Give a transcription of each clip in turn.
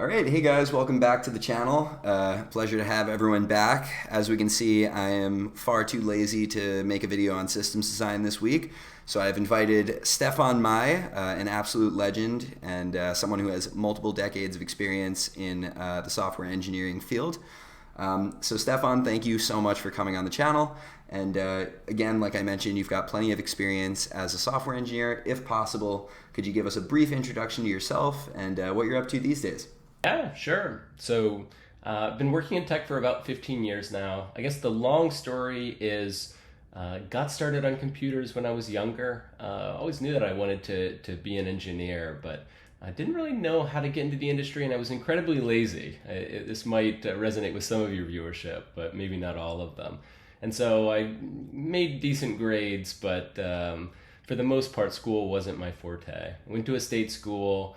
All right, hey guys, welcome back to the channel. Pleasure to have everyone back. As we can see, I am far too lazy to make a video on systems design this week, so I've invited Stefan Mai, an absolute legend and someone who has multiple decades of experience in the software engineering field. So Stefan, thank you so much for coming on the channel. And again, like I mentioned, you've got plenty of experience as a software engineer. If possible, could you give us a brief introduction to yourself and what you're up to these days? Yeah, sure. So I've been working in tech for about 15 years now. I guess the long story is got started on computers when I was younger. Always knew that I wanted to be an engineer, but I didn't really know how to get into the industry, and I was incredibly lazy. This might resonate with some of your viewership, but maybe not all of them. And so I made decent grades, but for the most part, school wasn't my forte. I went to a state school.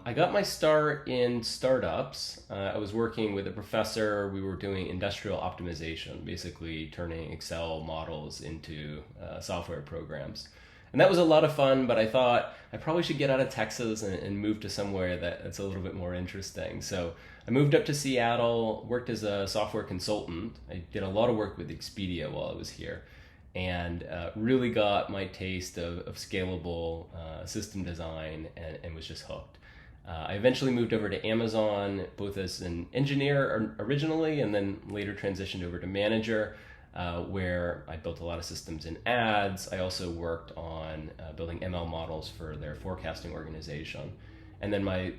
I got my start in startups. I was working with a professor. We were doing industrial optimization, basically turning Excel models into software programs. And that was a lot of fun, but I thought I probably should get out of Texas and move to somewhere that's a little bit more interesting. So I moved up to Seattle, worked as a software consultant. I did a lot of work with Expedia while I was here, and really got my taste of scalable system design and was just hooked. I eventually moved over to Amazon, both as an engineer originally, and then later transitioned over to manager, where I built a lot of systems in ads. I also worked on building ML models for their forecasting organization. And then my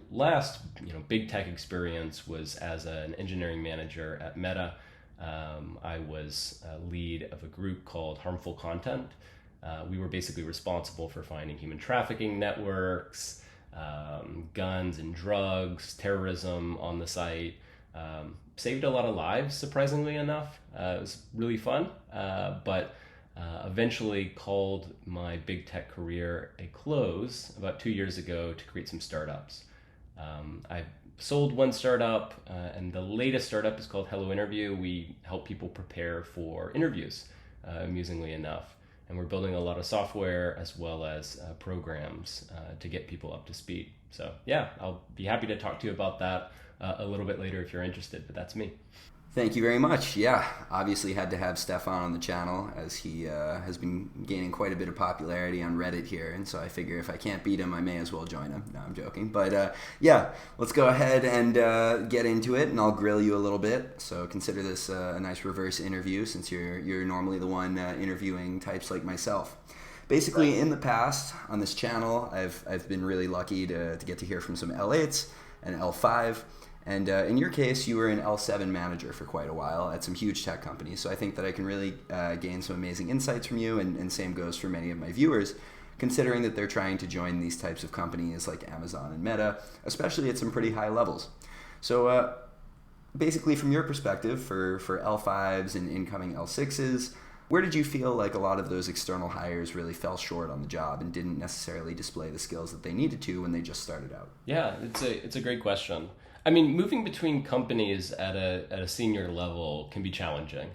last big tech experience was as an engineering manager at Meta. I was lead of a group called Harmful Content. We were basically responsible for finding human trafficking networks, guns and drugs, terrorism on the site. Saved a lot of lives, surprisingly enough. It was really fun, but eventually called my big tech career a close about 2 years ago to create some startups. I sold one startup, and the latest startup is called Hello Interview. We help people prepare for interviews, amusingly enough. And we're building a lot of software as well as programs to get people up to speed. So yeah, I'll be happy to talk to you about that a little bit later if you're interested, but that's me. Thank you very much. Yeah, obviously had to have Stefan on the channel as he has been gaining quite a bit of popularity on Reddit here, and so I figure if I can't beat him, I may as well join him. No, I'm joking. But yeah, let's go ahead and get into it, and I'll grill you a little bit. So consider this a nice reverse interview since you're normally the one interviewing types like myself. Basically, in the past on this channel, I've been really lucky to get to hear from some L8s and L5. And in your case, you were an L7 manager for quite a while at some huge tech companies. So I think that I can really gain some amazing insights from you, and same goes for many of my viewers, considering that they're trying to join these types of companies like Amazon and Meta, especially at some pretty high levels. So basically, from your perspective, for L5s and incoming L6s, where did you feel like a lot of those external hires really fell short on the job and didn't necessarily display the skills that they needed to when they just started out? Yeah, it's a great question. I mean, moving between companies at a senior level can be challenging.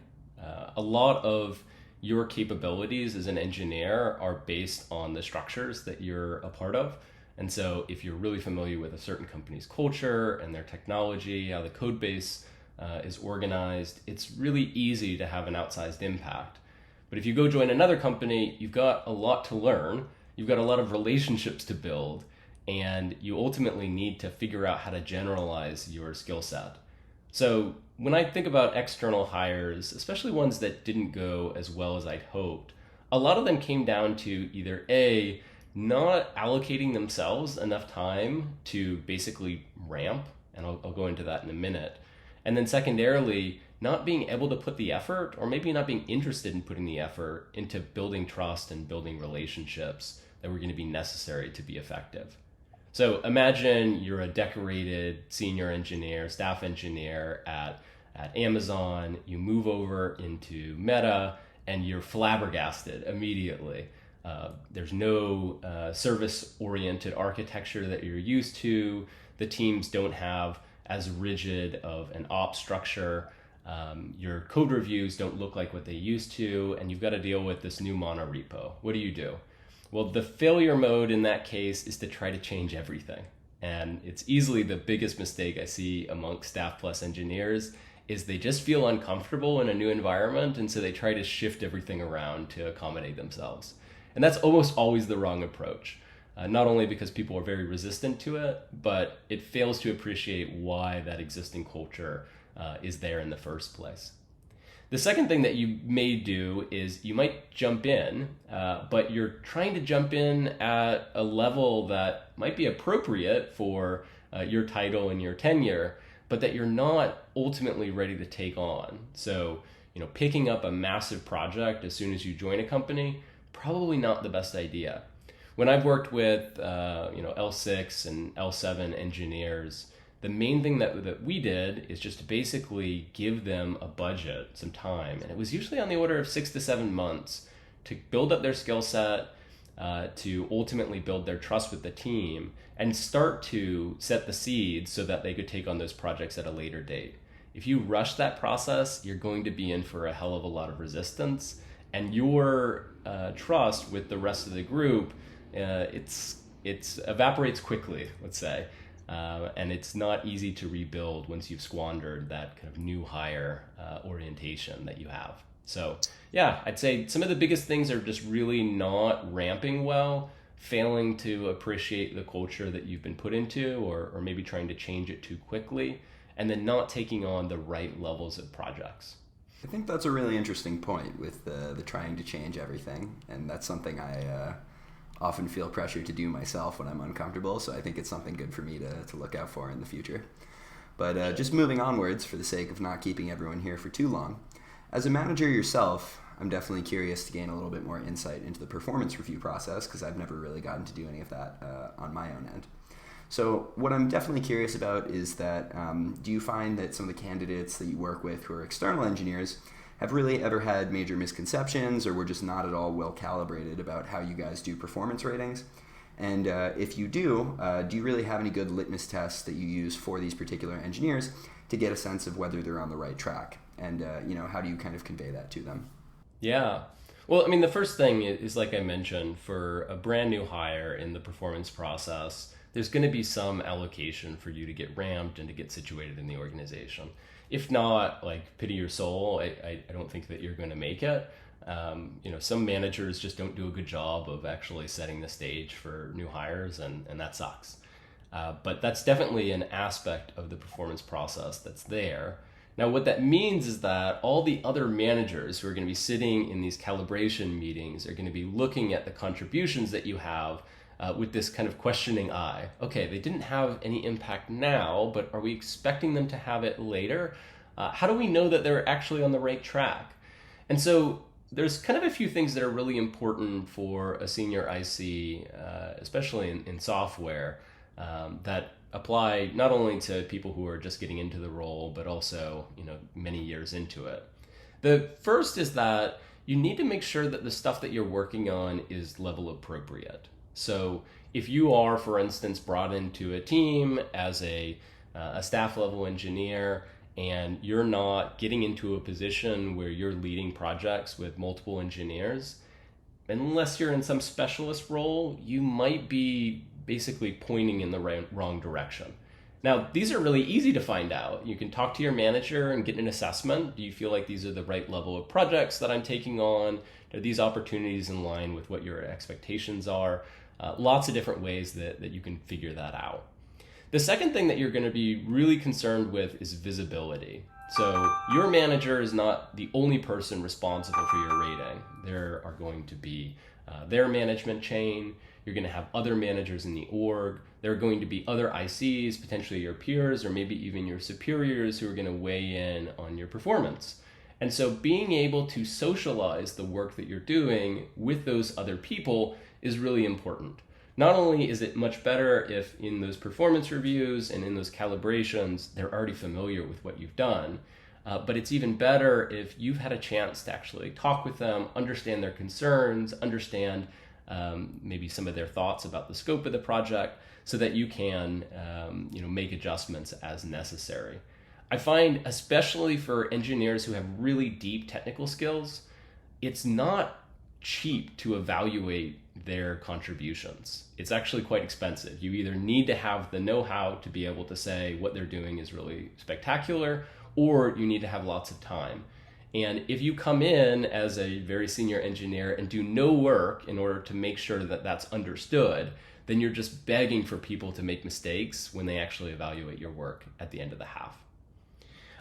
A lot of your capabilities as an engineer are based on the structures that you're a part of. And so if you're really familiar with a certain company's culture and their technology, how the code base is organized, it's really easy to have an outsized impact. But if you go join another company, you've got a lot to learn, you've got a lot of relationships to build, and you ultimately need to figure out how to generalize your skill set. So when I think about external hires, especially ones that didn't go as well as I'd hoped, a lot of them came down to either A, not allocating themselves enough time to basically ramp, and I'll go into that in a minute, and then secondarily, not being able to put the effort, or maybe not being interested in putting the effort into building trust and building relationships that were going to be necessary to be effective. So imagine you're a decorated senior engineer, staff engineer at Amazon, you move over into Meta, and you're flabbergasted immediately. There's no service-oriented architecture that you're used to. The teams don't have as rigid of an ops structure. Your code reviews don't look like what they used to, and you've got to deal with this new monorepo. What do you do? Well, the failure mode in that case is to try to change everything. And it's easily the biggest mistake I see amongst Staff Plus engineers is they just feel uncomfortable in a new environment, and so they try to shift everything around to accommodate themselves. And that's almost always the wrong approach. Not only because people are very resistant to it, but it fails to appreciate why that existing culture is there in the first place. The second thing that you may do is you might jump in, but you're trying to jump in at a level that might be appropriate for your title and your tenure, but that you're not ultimately ready to take on. So, picking up a massive project as soon as you join a company, probably not the best idea. When I've worked with L6 and L7 engineers, the main thing that we did is just to basically give them a budget, some time. And it was usually on the order of 6 to 7 months to build up their skill set, to ultimately build their trust with the team and start to set the seeds so that they could take on those projects at a later date. If you rush that process, you're going to be in for a hell of a lot of resistance, and your trust with the rest of the group, it evaporates quickly, let's say. And it's not easy to rebuild once you've squandered that kind of new hire orientation that you have. So yeah, I'd say some of the biggest things are just really not ramping well, failing to appreciate the culture that you've been put into, or maybe trying to change it too quickly, and then not taking on the right levels of projects. I think that's a really interesting point with the trying to change everything, and that's something I often feel pressure to do myself when I'm uncomfortable, so I think it's something good for me to look out for in the future. But just moving onwards, for the sake of not keeping everyone here for too long, as a manager yourself, I'm definitely curious to gain a little bit more insight into the performance review process, because I've never really gotten to do any of that on my own end. So what I'm definitely curious about is that do you find that some of the candidates that you work with who are external engineers have really ever had major misconceptions, or were just not at all well calibrated about how you guys do performance ratings? And if you do you really have any good litmus tests that you use for these particular engineers to get a sense of whether they're on the right track? And how do you kind of convey that to them? Yeah. Well, I mean, the first thing is, like I mentioned, for a brand new hire in the performance process, there's going to be some allocation for you to get ramped and to get situated in the organization. If not, like, pity your soul, I don't think that you're going to make it. Some managers just don't do a good job of actually setting the stage for new hires, and that sucks. But that's definitely an aspect of the performance process that's there. Now, what that means is that all the other managers who are going to be sitting in these calibration meetings are going to be looking at the contributions that you have with this kind of questioning eye. Okay, they didn't have any impact now, but are we expecting them to have it later? How do we know that they're actually on the right track? And so there's kind of a few things that are really important for a senior IC, especially in software, that apply not only to people who are just getting into the role, but also, many years into it. The first is that you need to make sure that the stuff that you're working on is level appropriate. So if you are, for instance, brought into a team as a staff level engineer, and you're not getting into a position where you're leading projects with multiple engineers, unless you're in some specialist role, you might be basically pointing in the wrong direction. Now, these are really easy to find out. You can talk to your manager and get an assessment. Do you feel like these are the right level of projects that I'm taking on? Are these opportunities in line with what your expectations are? Lots of different ways that you can figure that out. The second thing that you're going to be really concerned with is visibility. So your manager is not the only person responsible for your rating. There are going to be their management chain. You're going to have other managers in the org. There are going to be other ICs, potentially your peers, or maybe even your superiors who are going to weigh in on your performance. And so being able to socialize the work that you're doing with those other people is really important. Not only is it much better if in those performance reviews and in those calibrations, they're already familiar with what you've done, but it's even better if you've had a chance to actually talk with them, understand their concerns, understand maybe some of their thoughts about the scope of the project, so that you can make adjustments as necessary. I find, especially for engineers who have really deep technical skills, it's not cheap to evaluate their contributions. It's actually quite expensive. You either need to have the know-how to be able to say what they're doing is really spectacular, or you need to have lots of time. And if you come in as a very senior engineer and do no work in order to make sure that that's understood, then you're just begging for people to make mistakes when they actually evaluate your work at the end of the half.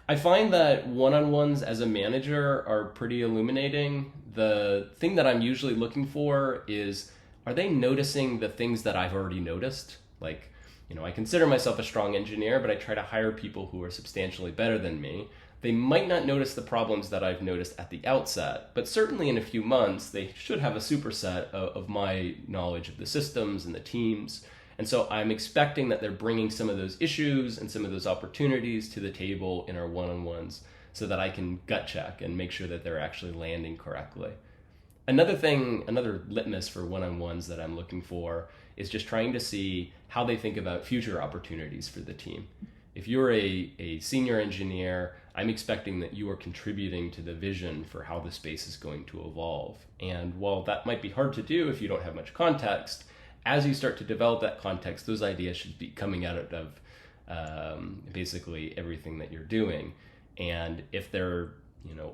I find that one-on-ones as a manager are pretty illuminating. The thing that I'm usually looking for is, are they noticing the things that I've already noticed? Like, I consider myself a strong engineer, but I try to hire people who are substantially better than me. They might not notice the problems that I've noticed at the outset, but certainly in a few months, they should have a superset of my knowledge of the systems and the teams. And so I'm expecting that they're bringing some of those issues and some of those opportunities to the table in our one-on-ones so that I can gut check and make sure that they're actually landing correctly. Another litmus for one-on-ones that I'm looking for is just trying to see how they think about future opportunities for the team. If you're a senior engineer, I'm expecting that you are contributing to the vision for how the space is going to evolve. And while that might be hard to do if you don't have much context, as you start to develop that context, those ideas should be coming out of basically everything that you're doing. And if they're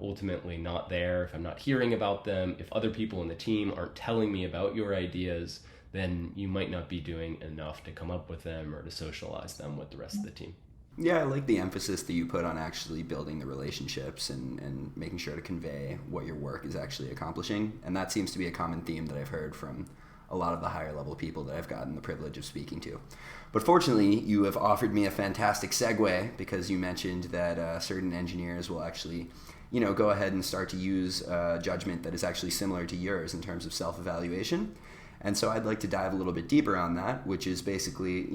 ultimately not there, if I'm not hearing about them, if other people in the team aren't telling me about your ideas, then you might not be doing enough to come up with them or to socialize them with the rest of the team. Yeah, I like the emphasis that you put on actually building the relationships and making sure to convey what your work is actually accomplishing. And that seems to be a common theme that I've heard from a lot of the higher level people that I've gotten the privilege of speaking to. But fortunately, you have offered me a fantastic segue because you mentioned that certain engineers will actually go ahead and start to use judgment that is actually similar to yours in terms of self-evaluation. And so I'd like to dive a little bit deeper on that, which is basically,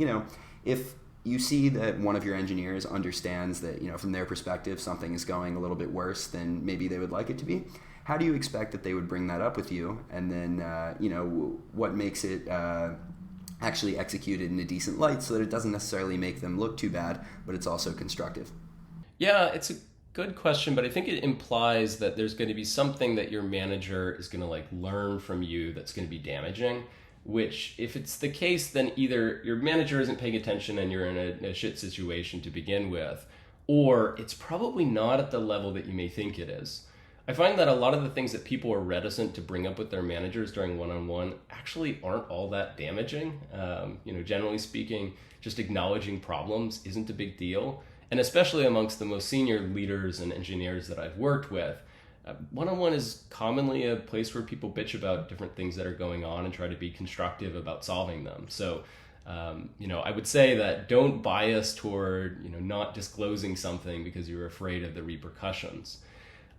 if you see that one of your engineers understands that, from their perspective, something is going a little bit worse than maybe they would like it to be, how do you expect that they would bring that up with you? And then, what makes it actually executed in a decent light so that it doesn't necessarily make them look too bad, but it's also constructive? Yeah, it's a good question, but I think it implies that there's going to be something that your manager is going to learn from you that's going to be damaging, which if it's the case, then either your manager isn't paying attention and you're in a shit situation to begin with, or it's probably not at the level that you may think it is. I find that a lot of the things that people are reticent to bring up with their managers during one-on-one actually aren't all that damaging. Generally speaking, just acknowledging problems isn't a big deal. And especially amongst the most senior leaders and engineers that I've worked with, one-on-one is commonly a place where people bitch about different things that are going on and try to be constructive about solving them. So, I would say that don't bias toward, not disclosing something because you're afraid of the repercussions.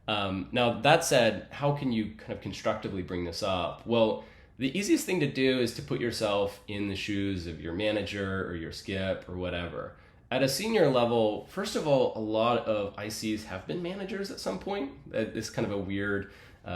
Now, that said, how can you kind of constructively bring this up? Well, the easiest thing to do is to put yourself in the shoes of your manager or your skip or whatever. At a senior level, first of all, a lot of ICs have been managers at some point. It's kind of a weird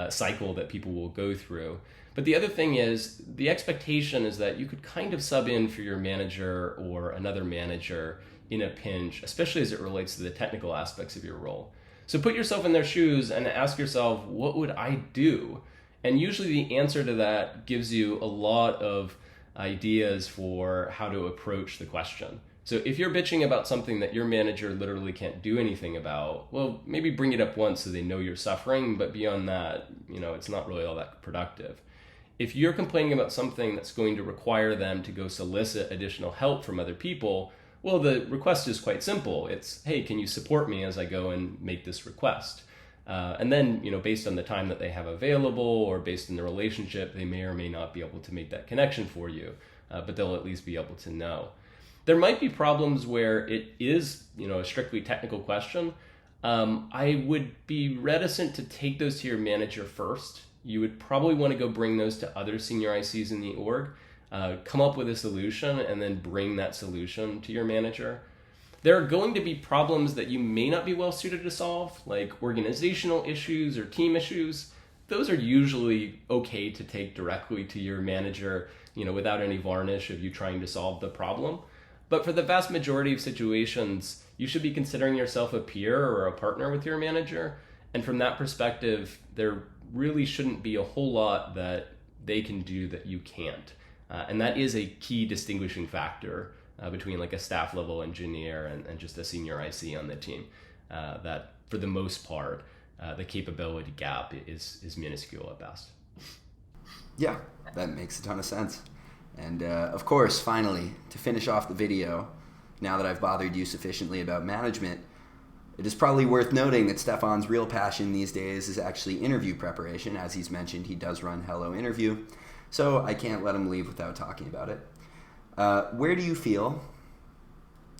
cycle that people will go through. But the other thing is, the expectation is that you could kind of sub in for your manager or another manager in a pinch, especially as it relates to the technical aspects of your role. So put yourself in their shoes and ask yourself, what would I do? And usually the answer to that gives you a lot of ideas for how to approach the question. So if you're bitching about something that your manager literally can't do anything about, well, maybe bring it up once so they know you're suffering, but beyond that, it's not really all that productive. If you're complaining about something that's going to require them to go solicit additional help from other people, well, the request is quite simple. It's, hey, can you support me as I go and make this request? And then, based on the time that they have available or based on the relationship, they may or may not be able to make that connection for you, but they'll at least be able to know. There might be problems where it is, a strictly technical question. I would be reticent to take those to your manager first. You would probably want to go bring those to other senior ICs in the org, come up with a solution, and then bring that solution to your manager. There are going to be problems that you may not be well suited to solve, like organizational issues or team issues. Those are usually okay to take directly to your manager, without any varnish of you trying to solve the problem. But for the vast majority of situations, you should be considering yourself a peer or a partner with your manager. And from that perspective, there really shouldn't be a whole lot that they can do that you can't. And that is a key distinguishing factor between like a staff level engineer and just a senior IC on the team. That for the most part, the capability gap is minuscule at best. Yeah, that makes a ton of sense. And of course, finally, to finish off the video, now that I've bothered you sufficiently about management, it is probably worth noting that Stefan's real passion these days is actually interview preparation. As he's mentioned, he does run Hello Interview, so I can't let him leave without talking about it. Where do you feel,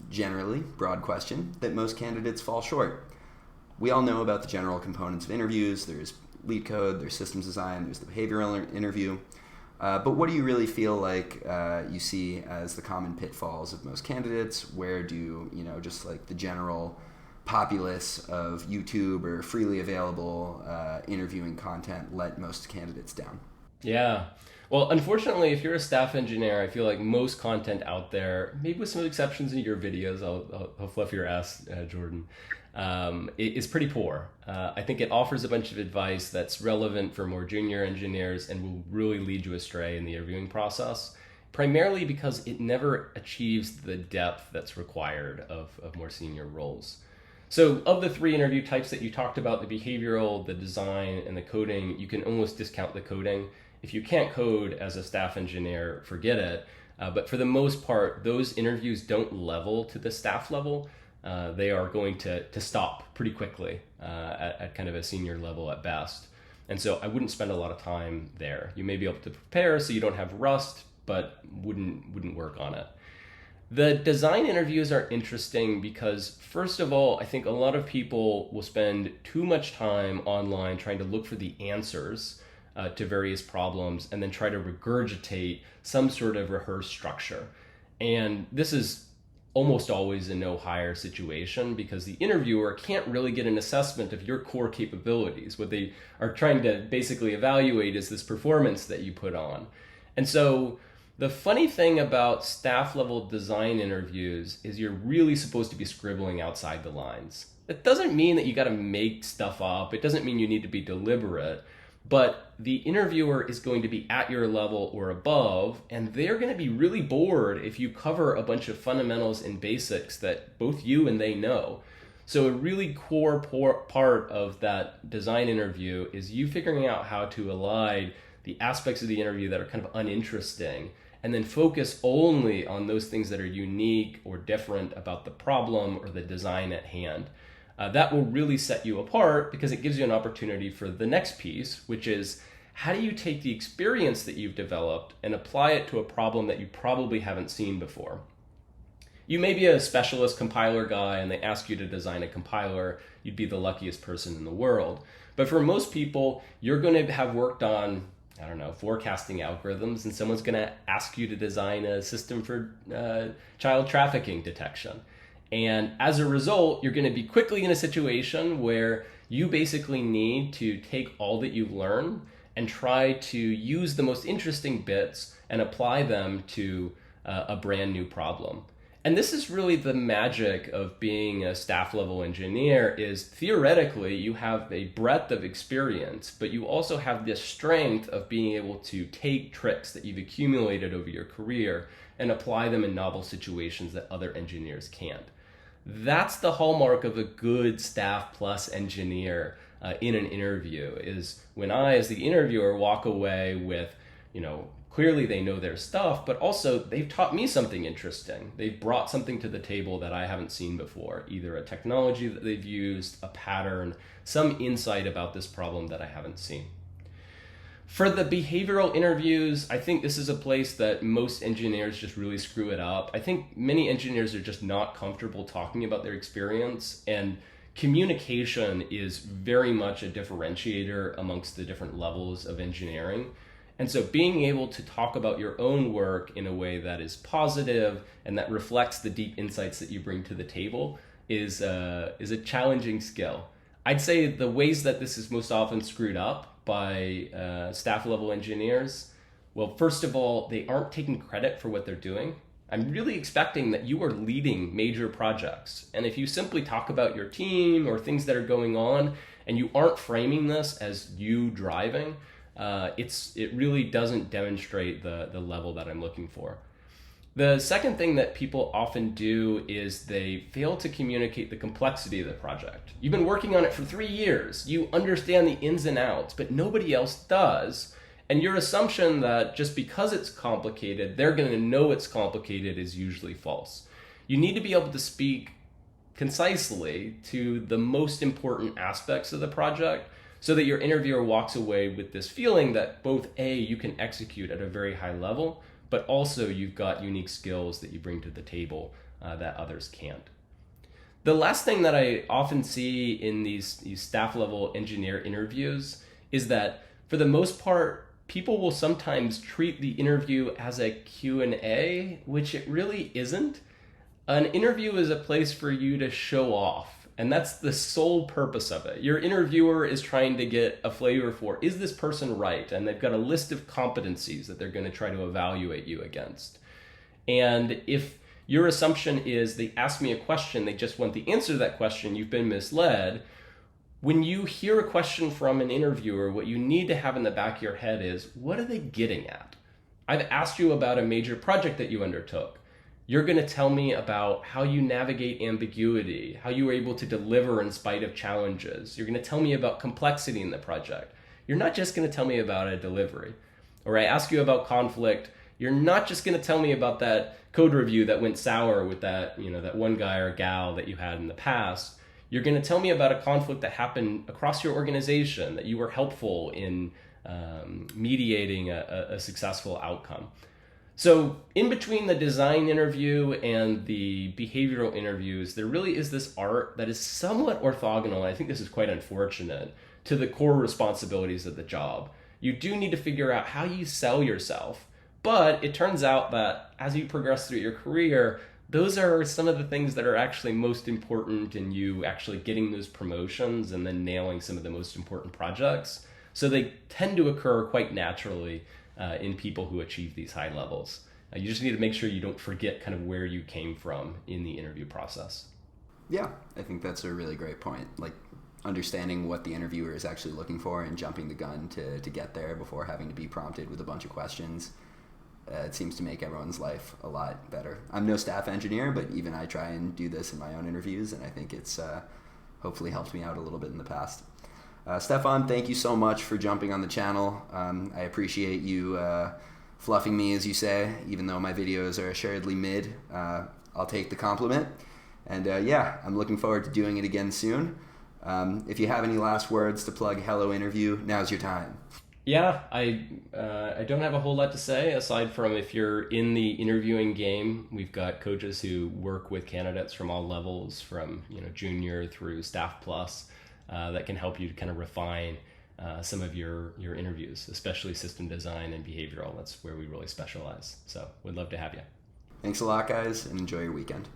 generally, broad question, that most candidates fall short? We all know about the general components of interviews. There's lead code, there's systems design, there's the behavioral interview. But what do you really feel like you see as the common pitfalls of most candidates? Where do, just like the general populace of YouTube or freely available interviewing content let most candidates down? Yeah. Well, unfortunately, if you're a staff engineer, I feel like most content out there, maybe with some exceptions in your videos, I'll fluff your ass, Jordan, is pretty poor. I think it offers a bunch of advice that's relevant for more junior engineers and will really lead you astray in the interviewing process, primarily because it never achieves the depth that's required of more senior roles. So of the three interview types that you talked about, the behavioral, the design, and the coding, you can almost discount the coding. If you can't code as a staff engineer, forget it. But for the most part, those interviews don't level to the staff level. They are going to stop pretty quickly at kind of a senior level at best. And so I wouldn't spend a lot of time there. You may be able to prepare so you don't have rust, but wouldn't work on it. The design interviews are interesting because, first of all, I think a lot of people will spend too much time online trying to look for the answers to various problems and then try to regurgitate some sort of rehearsed structure. And this is almost always a no-hire situation because the interviewer can't really get an assessment of your core capabilities. What they are trying to basically evaluate is this performance that you put on. And so the funny thing about staff level design interviews is you're really supposed to be scribbling outside the lines. It doesn't mean that you got to make stuff up. It doesn't mean you need to be deliberate, but the interviewer is going to be at your level or above, and they're going to be really bored if you cover a bunch of fundamentals and basics that both you and they know. So a really core part of that design interview is you figuring out how to align the aspects of the interview that are kind of uninteresting and then focus only on those things that are unique or different about the problem or the design at hand. That will really set you apart because it gives you an opportunity for the next piece, which is how do you take the experience that you've developed and apply it to a problem that you probably haven't seen before? You may be a specialist compiler guy and they ask you to design a compiler, you'd be the luckiest person in the world. But for most people, you're going to have worked on forecasting algorithms, and someone's going to ask you to design a system for child trafficking detection. And as a result, you're going to be quickly in a situation where you basically need to take all that you've learned and try to use the most interesting bits and apply them to a brand new problem. And this is really the magic of being a staff level engineer is theoretically you have a breadth of experience, but you also have this strength of being able to take tricks that you've accumulated over your career and apply them in novel situations that other engineers can't. That's the hallmark of a good staff plus engineer in an interview is when I, as the interviewer, walk away with, clearly they know their stuff, but also they've taught me something interesting. They've brought something to the table that I haven't seen before, either a technology that they've used, a pattern, some insight about this problem that I haven't seen. For the behavioral interviews, I think this is a place that most engineers just really screw it up. I think many engineers are just not comfortable talking about their experience, and communication is very much a differentiator amongst the different levels of engineering. And so being able to talk about your own work in a way that is positive and that reflects the deep insights that you bring to the table is a challenging skill. I'd say the ways that this is most often screwed up by staff level engineers, well, first of all, they aren't taking credit for what they're doing. I'm really expecting that you are leading major projects. And if you simply talk about your team or things that are going on and you aren't framing this as you driving, it really doesn't demonstrate the level that I'm looking for. The second thing that people often do is they fail to communicate the complexity of the project. You've been working on it for 3 years. You understand the ins and outs, but nobody else does. And your assumption that just because it's complicated, they're going to know it's complicated is usually false. You need to be able to speak concisely to the most important aspects of the project so that your interviewer walks away with this feeling that both A, you can execute at a very high level, but also you've got unique skills that you bring to the table that others can't. The last thing that I often see in these staff level engineer interviews is that for the most part, people will sometimes treat the interview as a Q&A, which it really isn't. An interview is a place for you to show off, and that's the sole purpose of it. Your interviewer is trying to get a flavor for, is this person right? And they've got a list of competencies that they're going to try to evaluate you against. And if your assumption is they ask me a question, they just want the answer to that question, you've been misled. When you hear a question from an interviewer, what you need to have in the back of your head is, what are they getting at? I've asked you about a major project that you undertook. You're going to tell me about how you navigate ambiguity, how you were able to deliver in spite of challenges. You're going to tell me about complexity in the project. You're not just going to tell me about a delivery. Or I ask you about conflict. You're not just going to tell me about that code review that went sour with that one guy or gal that you had in the past. You're going to tell me about a conflict that happened across your organization, that you were helpful in mediating a successful outcome. So in between the design interview and the behavioral interviews, there really is this art that is somewhat orthogonal, and I think this is quite unfortunate, to the core responsibilities of the job. You do need to figure out how you sell yourself, but it turns out that as you progress through your career, those are some of the things that are actually most important in you actually getting those promotions and then nailing some of the most important projects. So they tend to occur quite naturally in people who achieve these high levels. You just need to make sure you don't forget kind of where you came from in the interview process. Yeah, I think that's a really great point. Like understanding what the interviewer is actually looking for and jumping the gun to get there before having to be prompted with a bunch of questions. It seems to make everyone's life a lot better. I'm no staff engineer, but even I try and do this in my own interviews, and I think it's hopefully helped me out a little bit in the past. Stefan, thank you so much for jumping on the channel. I appreciate you fluffing me, as you say, even though my videos are assuredly mid. I'll take the compliment. And yeah, I'm looking forward to doing it again soon. If you have any last words to plug Hello Interview, now's your time. Yeah, I don't have a whole lot to say aside from if you're in the interviewing game, we've got coaches who work with candidates from all levels, from junior through staff plus, that can help you to kind of refine some of your interviews, especially system design and behavioral. That's where we really specialize. So we'd love to have you. Thanks a lot, guys, and enjoy your weekend.